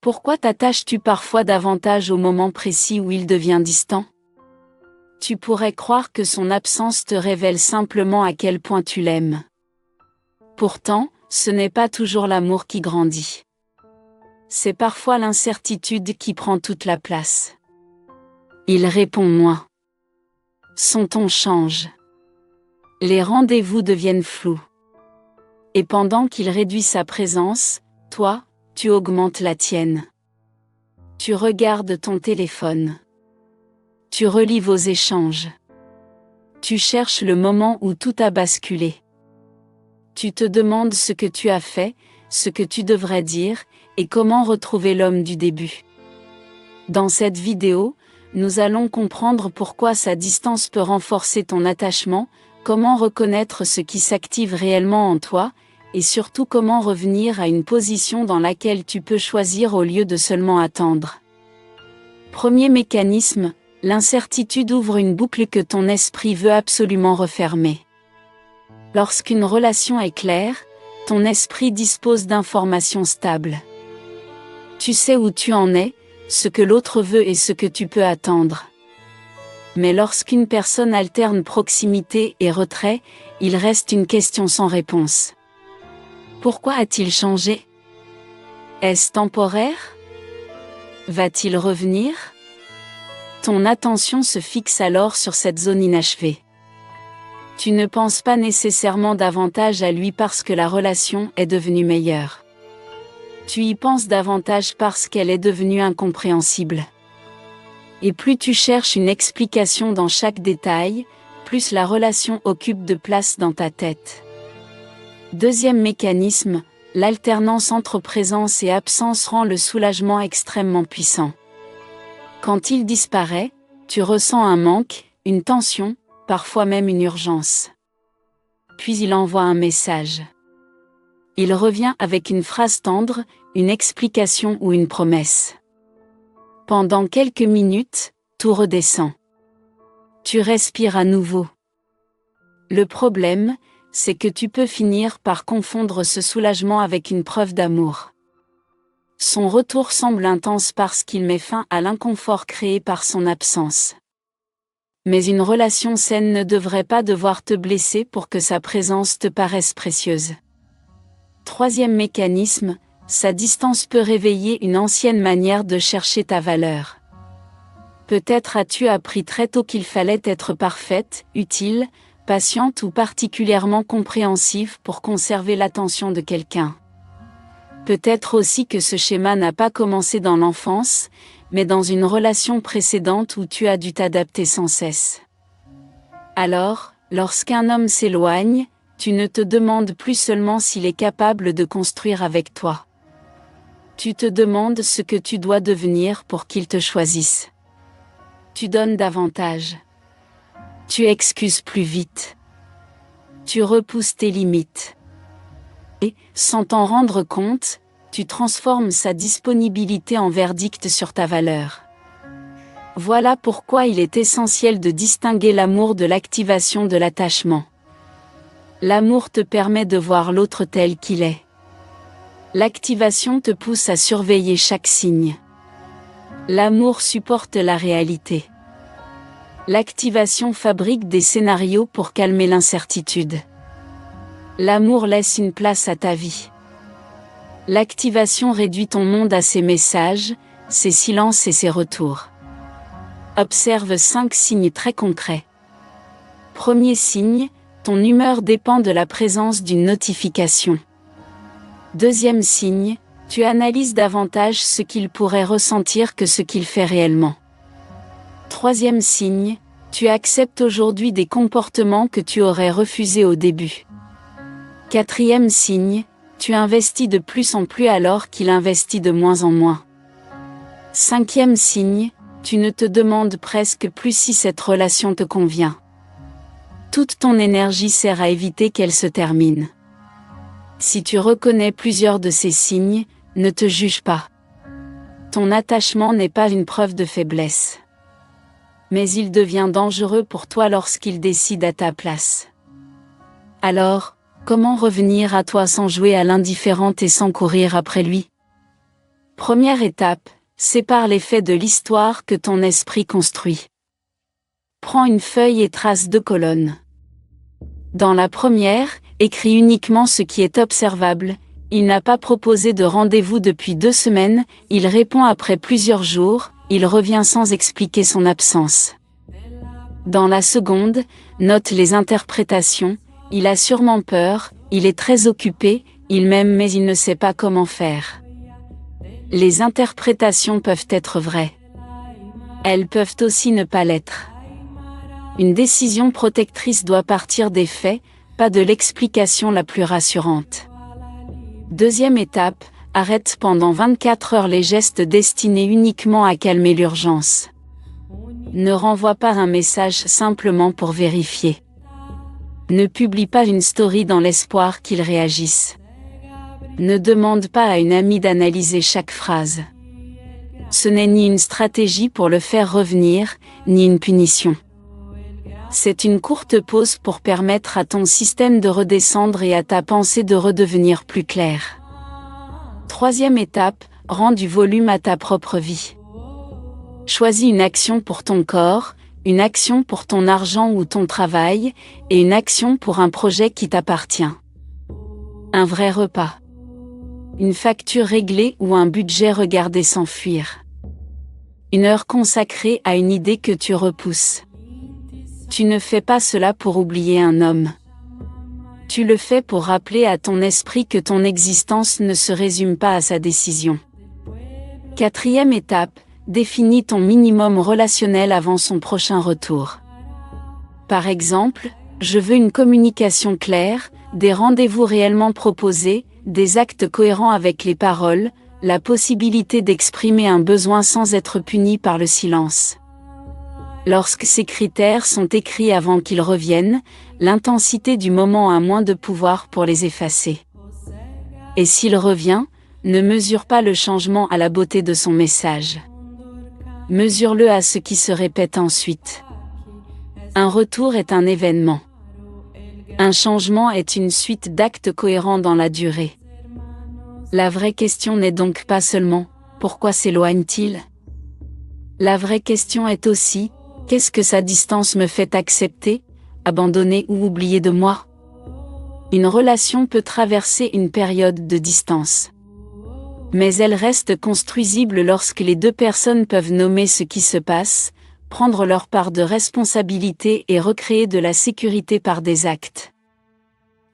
Pourquoi t'attaches-tu parfois davantage au moment précis où il devient distant? Tu pourrais croire que son absence te révèle simplement à quel point tu l'aimes. Pourtant, ce n'est pas toujours l'amour qui grandit. C'est parfois l'incertitude qui prend toute la place. Il répond moins. Son ton change. Les rendez-vous deviennent flous. Et pendant qu'il réduit sa présence, toi, tu augmentes la tienne. Tu regardes ton téléphone. Tu relis vos échanges. Tu cherches le moment où tout a basculé. Tu te demandes ce que tu as fait, ce que tu devrais dire, et comment retrouver l'homme du début. Dans cette vidéo, nous allons comprendre pourquoi sa distance peut renforcer ton attachement, comment reconnaître ce qui s'active réellement en toi, et surtout comment revenir à une position dans laquelle tu peux choisir au lieu de seulement attendre. Premier mécanisme, l'incertitude ouvre une boucle que ton esprit veut absolument refermer. Lorsqu'une relation est claire, ton esprit dispose d'informations stables. Tu sais où tu en es, ce que l'autre veut et ce que tu peux attendre. Mais lorsqu'une personne alterne proximité et retrait, il reste une question sans réponse. Pourquoi a-t-il changé? Est-ce temporaire? Va-t-il revenir? Ton attention se fixe alors sur cette zone inachevée. Tu ne penses pas nécessairement davantage à lui parce que la relation est devenue meilleure. Tu y penses davantage parce qu'elle est devenue incompréhensible. Et plus tu cherches une explication dans chaque détail, plus la relation occupe de place dans ta tête. Deuxième mécanisme, l'alternance entre présence et absence rend le soulagement extrêmement puissant. Quand il disparaît, tu ressens un manque, une tension, parfois même une urgence. Puis il envoie un message. Il revient avec une phrase tendre, une explication ou une promesse. Pendant quelques minutes, tout redescend. Tu respires à nouveau. Le problème, c'est que tu peux finir par confondre ce soulagement avec une preuve d'amour. Son retour semble intense parce qu'il met fin à l'inconfort créé par son absence. Mais une relation saine ne devrait pas devoir te blesser pour que sa présence te paraisse précieuse. Troisième mécanisme, sa distance peut réveiller une ancienne manière de chercher ta valeur. Peut-être as-tu appris très tôt qu'il fallait être parfaite, utile, patiente ou particulièrement compréhensive pour conserver l'attention de quelqu'un. Peut-être aussi que ce schéma n'a pas commencé dans l'enfance, mais dans une relation précédente où tu as dû t'adapter sans cesse. Alors, lorsqu'un homme s'éloigne, tu ne te demandes plus seulement s'il est capable de construire avec toi. Tu te demandes ce que tu dois devenir pour qu'il te choisisse. Tu donnes davantage. Tu excuses plus vite. Tu repousses tes limites. Et, sans t'en rendre compte, tu transformes sa disponibilité en verdict sur ta valeur. Voilà pourquoi il est essentiel de distinguer l'amour de l'activation de l'attachement. L'amour te permet de voir l'autre tel qu'il est. L'activation te pousse à surveiller chaque signe. L'amour supporte la réalité. L'activation fabrique des scénarios pour calmer l'incertitude. L'amour laisse une place à ta vie. L'activation réduit ton monde à ses messages, ses silences et ses retours. Observe 5 signes très concrets. Premier signe, ton humeur dépend de la présence d'une notification. Deuxième signe, tu analyses davantage ce qu'il pourrait ressentir que ce qu'il fait réellement. Troisième signe, tu acceptes aujourd'hui des comportements que tu aurais refusés au début. Quatrième signe, tu investis de plus en plus alors qu'il investit de moins en moins. Cinquième signe, tu ne te demandes presque plus si cette relation te convient. Toute ton énergie sert à éviter qu'elle se termine. Si tu reconnais plusieurs de ces signes, ne te juge pas. Ton attachement n'est pas une preuve de faiblesse. Mais il devient dangereux pour toi lorsqu'il décide à ta place. Alors, comment revenir à toi sans jouer à l'indifférente et sans courir après lui? Première étape, sépare les faits de l'histoire que ton esprit construit. Prends une feuille et trace 2 colonnes. Dans la première, écris uniquement ce qui est observable. Il n'a pas proposé de rendez-vous depuis 2 semaines, il répond après plusieurs jours, il revient sans expliquer son absence. Dans la seconde, note les interprétations, il a sûrement peur, il est très occupé, il m'aime mais il ne sait pas comment faire. Les interprétations peuvent être vraies. Elles peuvent aussi ne pas l'être. Une décision protectrice doit partir des faits, pas de l'explication la plus rassurante. Deuxième étape, arrête pendant 24 heures les gestes destinés uniquement à calmer l'urgence. Ne renvoie pas un message simplement pour vérifier. Ne publie pas une story dans l'espoir qu'il réagisse. Ne demande pas à une amie d'analyser chaque phrase. Ce n'est ni une stratégie pour le faire revenir, ni une punition. C'est une courte pause pour permettre à ton système de redescendre et à ta pensée de redevenir plus claire. Troisième étape, rends du volume à ta propre vie. Choisis une action pour ton corps, une action pour ton argent ou ton travail, et une action pour un projet qui t'appartient. Un vrai repas. Une facture réglée ou un budget regardé s'enfuir. Une heure consacrée à une idée que tu repousses. Tu ne fais pas cela pour oublier un homme. Tu le fais pour rappeler à ton esprit que ton existence ne se résume pas à sa décision. Quatrième étape, définis ton minimum relationnel avant son prochain retour. Par exemple, je veux une communication claire, des rendez-vous réellement proposés, des actes cohérents avec les paroles, la possibilité d'exprimer un besoin sans être puni par le silence. Lorsque ces critères sont écrits avant qu'ils reviennent, l'intensité du moment a moins de pouvoir pour les effacer. Et s'il revient, ne mesure pas le changement à la beauté de son message. Mesure-le à ce qui se répète ensuite. Un retour est un événement. Un changement est une suite d'actes cohérents dans la durée. La vraie question n'est donc pas seulement « Pourquoi s'éloigne-t-il ?» La vraie question est aussi « Qu'est-ce que sa distance me fait accepter, abandonner ou oublier de moi ?» Une relation peut traverser une période de distance. Mais elle reste construisible lorsque les 2 personnes peuvent nommer ce qui se passe, prendre leur part de responsabilité et recréer de la sécurité par des actes.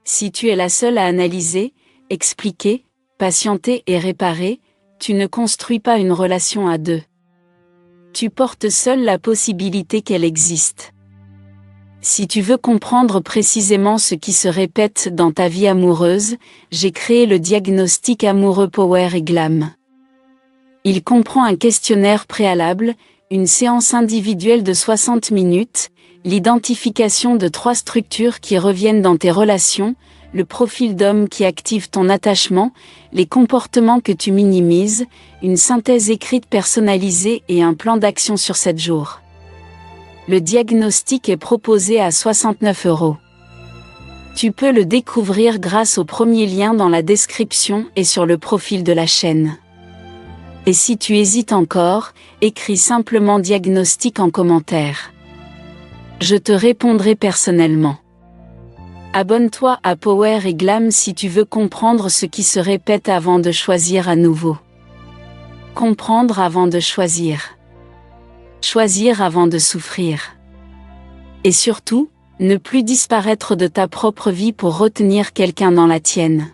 Si tu es la seule à analyser, expliquer, patienter et réparer, tu ne construis pas une relation à 2. Tu portes seule la possibilité qu'elle existe. Si tu veux comprendre précisément ce qui se répète dans ta vie amoureuse, j'ai créé le diagnostic amoureux Power et Glam. Il comprend un questionnaire préalable, une séance individuelle de 60 minutes, l'identification de 3 structures qui reviennent dans tes relations, le profil d'homme qui active ton attachement, les comportements que tu minimises, une synthèse écrite personnalisée et un plan d'action sur 7 jours. Le diagnostic est proposé à 69 €. Tu peux le découvrir grâce au premier lien dans la description et sur le profil de la chaîne. Et si tu hésites encore, écris simplement diagnostic en commentaire. Je te répondrai personnellement. Abonne-toi à Power et Glam si tu veux comprendre ce qui se répète avant de choisir à nouveau. Comprendre avant de choisir. Choisir avant de souffrir. Et surtout, ne plus disparaître de ta propre vie pour retenir quelqu'un dans la tienne.